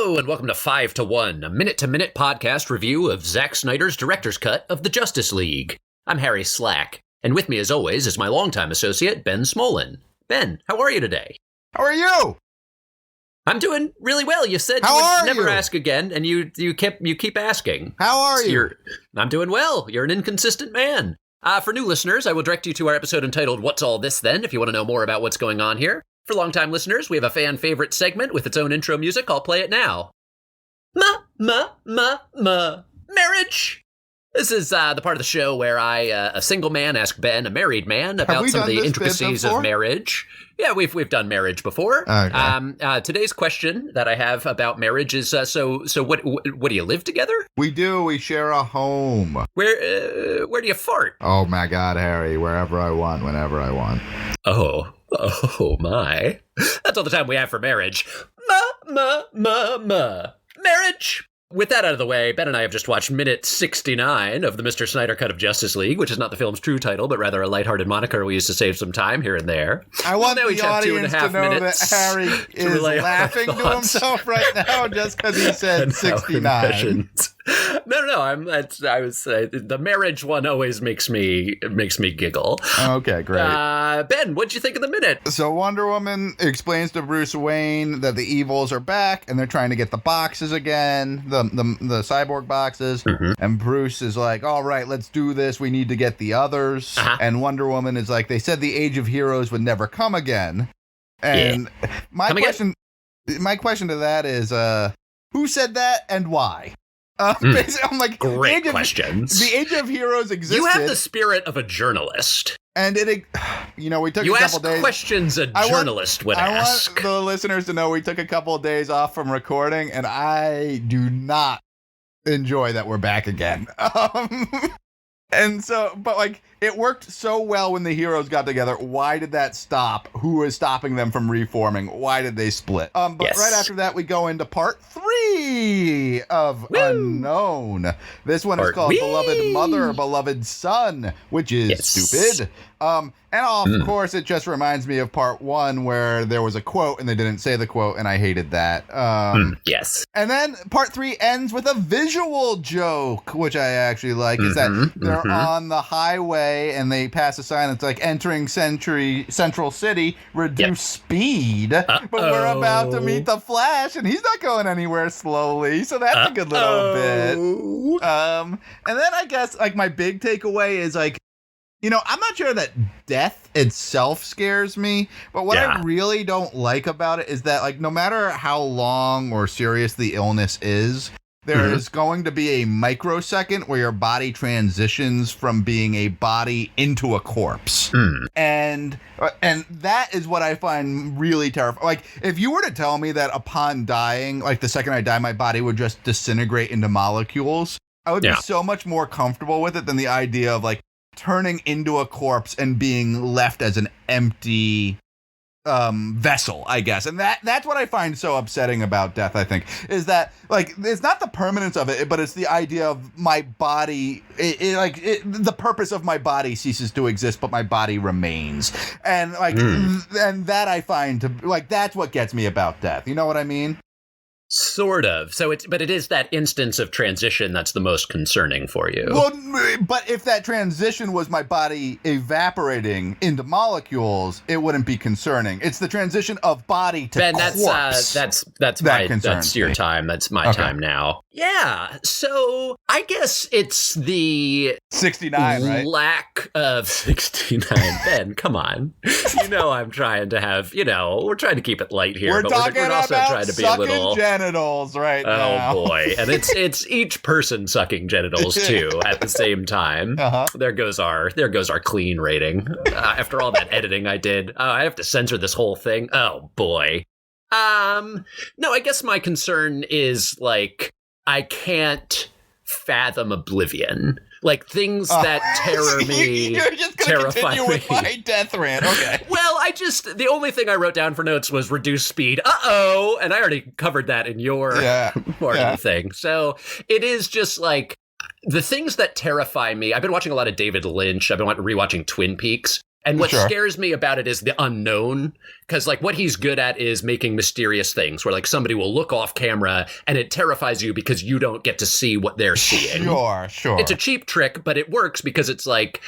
Hello, and welcome to 5 to 1, a minute-to-minute podcast review of Zack Snyder's director's cut of the Justice League. I'm Harry Slack, and with me as always is my longtime associate, Ben Smolin. Ben, how are you today? How are you? I'm doing really well. You said you would never ask again, and you keep asking. How are you? I'm doing well. You're an inconsistent man. For new listeners, I will direct you to our episode entitled What's All This Then, if you want to know more about what's going on here. For longtime listeners, we have a fan favorite segment with its own intro music. I'll play it now. Marriage. This is the part of the show where I, a single man, ask Ben, a married man, about some of the intricacies of marriage. Yeah, we've done marriage before. Okay. Today's question that I have about marriage is, so what do you live together? We do. We share a home. Where do you fart? Oh my God, Harry! Wherever I want, whenever I want. Oh my! That's all the time we have for marriage. Marriage. With that out of the way, Ben and I have just watched minute 69 of the Mr. Snyder cut of Justice League, which is not the film's true title, but rather a lighthearted moniker we use to save some time here and there. I want the audience to know that Harry is laughing to himself right now just because he said 69. No. The marriage one always makes me giggle. Okay, great. Ben, what'd you think of the minute? So Wonder Woman explains to Bruce Wayne that the evils are back and they're trying to get the boxes again, the cyborg boxes. Mm-hmm. And Bruce is like, all right, let's do this. We need to get the others. Uh-huh. And Wonder Woman is like, they said the Age of Heroes would never come again. And my question to that is, who said that and why? Basically, I'm like, great questions. The Age of Heroes existed. You have the spirit of a journalist. And we took a couple days. You ask questions a journalist would ask. I want the listeners to know we took a couple of days off from recording, and I do not enjoy that we're back again. And so, but like, it worked so well when the heroes got together. Why did that stop? Who is stopping them from reforming? Why did they split? But right after that, we go into part 3 of Unknown. This one is called Beloved Mother, Beloved Son, which is stupid. And of course, it just reminds me of part 1 where there was a quote and they didn't say the quote, and I hated that. Yes. And then part 3 ends with a visual joke, which I actually like, is that they're on the highway and they pass a sign that's like entering Central City, reduce speed. But we're about to meet the Flash and he's not going anywhere slowly. So that's a good little bit. And then I guess like my big takeaway is like, I'm not sure that death itself scares me, but what I really don't like about it is that, like, no matter how long or serious the illness is, there is going to be a microsecond where your body transitions from being a body into a corpse. And that is what I find really terrifying. Like, if you were to tell me that upon dying, like the second I die, my body would just disintegrate into molecules, I would be so much more comfortable with it than the idea of, like, turning into a corpse and being left as an empty vessel, I guess. And that's what I find so upsetting about death, I think, is that, like, it's not the permanence of it, but it's the idea of my body, the purpose of my body ceases to exist, but my body remains. And, like, and that I find to, like, that's what gets me about death. You know what I mean? Sort of. But it is that instance of transition that's the most concerning for you. Well, but if that transition was my body evaporating into molecules, it wouldn't be concerning. It's the transition of body to Ben, corpse. That's your time. That's my time now. Yeah. So I guess it's the 69, right? Lack of 69. Ben, come on. I'm trying to have, we're trying to keep it light here. We're but we're also trying to be a little genitals right now. Oh boy. And it's each person sucking genitals too at the same time. There goes our clean rating. After all that editing I did, I have to censor this whole thing. Oh boy. No, I guess my concern is, like, I can't fathom oblivion. Like, things that terror me, You're just going to continue with my death rant. Okay. Well, the only thing I wrote down for notes was reduce speed. Uh-oh. And I already covered that in your part of the thing. So it is just like the things that terrify me. I've been watching a lot of David Lynch. I've been rewatching Twin Peaks. And what scares me about it is the unknown, Because, like, what he's good at is making mysterious things where, like, somebody will look off camera and it terrifies you because you don't get to see what they're seeing. Sure. It's a cheap trick, but it works because it's like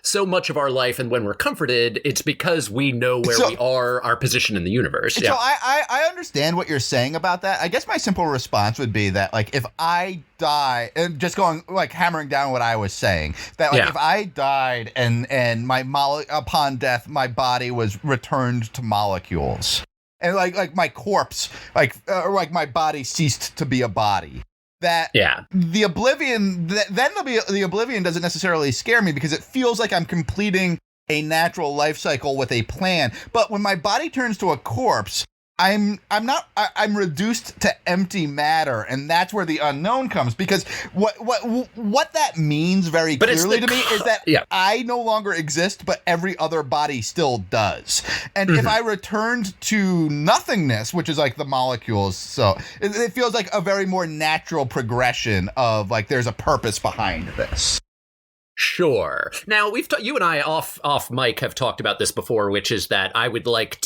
so much of our life, and when we're comforted, it's because we know where we are, our position in the universe. So I understand what you're saying about that. I guess my simple response would be that, like, if I die, and just going, like, hammering down what I was saying, that, like, if I died and upon death, my body was returned to molecules, and like my corpse, like my body ceased to be a body. That the oblivion, then the oblivion doesn't necessarily scare me because it feels like I'm completing a natural life cycle with a plan. But when my body turns to a corpse, I'm reduced to empty matter, and that's where the unknown comes. Because what that means very clearly to me is that I no longer exist, but every other body still does. And if I returned to nothingness, which is like the molecules, so it feels like a very more natural progression of, like, there's a purpose behind this. Sure. Now, you and I off mic have talked about this before, which is that I would like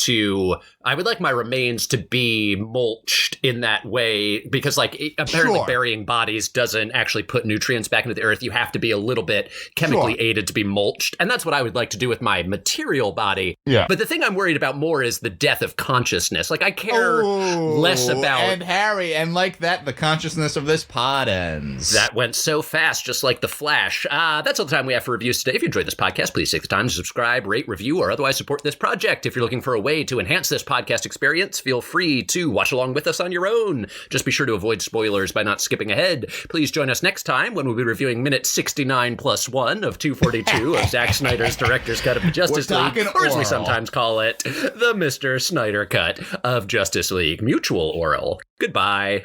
my remains to be mulched in that way, because, like, apparently burying bodies doesn't actually put nutrients back into the earth. You have to be a little bit chemically aided to be mulched, and that's what I would like to do with my material body. Yeah. But the thing I'm worried about more is the death of consciousness. Like, I care less about... And Harry, and like that, the consciousness of this pod ends. That went so fast, just like the Flash. That's all the time we have for reviews today. If you enjoyed this podcast, please take the time to subscribe, rate, review, or otherwise support this project. If you're looking for a way to enhance this podcast experience, feel free to watch along with us on your own. Just be sure to avoid spoilers by not skipping ahead. Please join us next time when we'll be reviewing minute 69+1 of 242 of Zack Snyder's director's cut of the Justice League, or as we sometimes call it, the Mr. Snyder cut of Justice League Mutual Oral. Goodbye.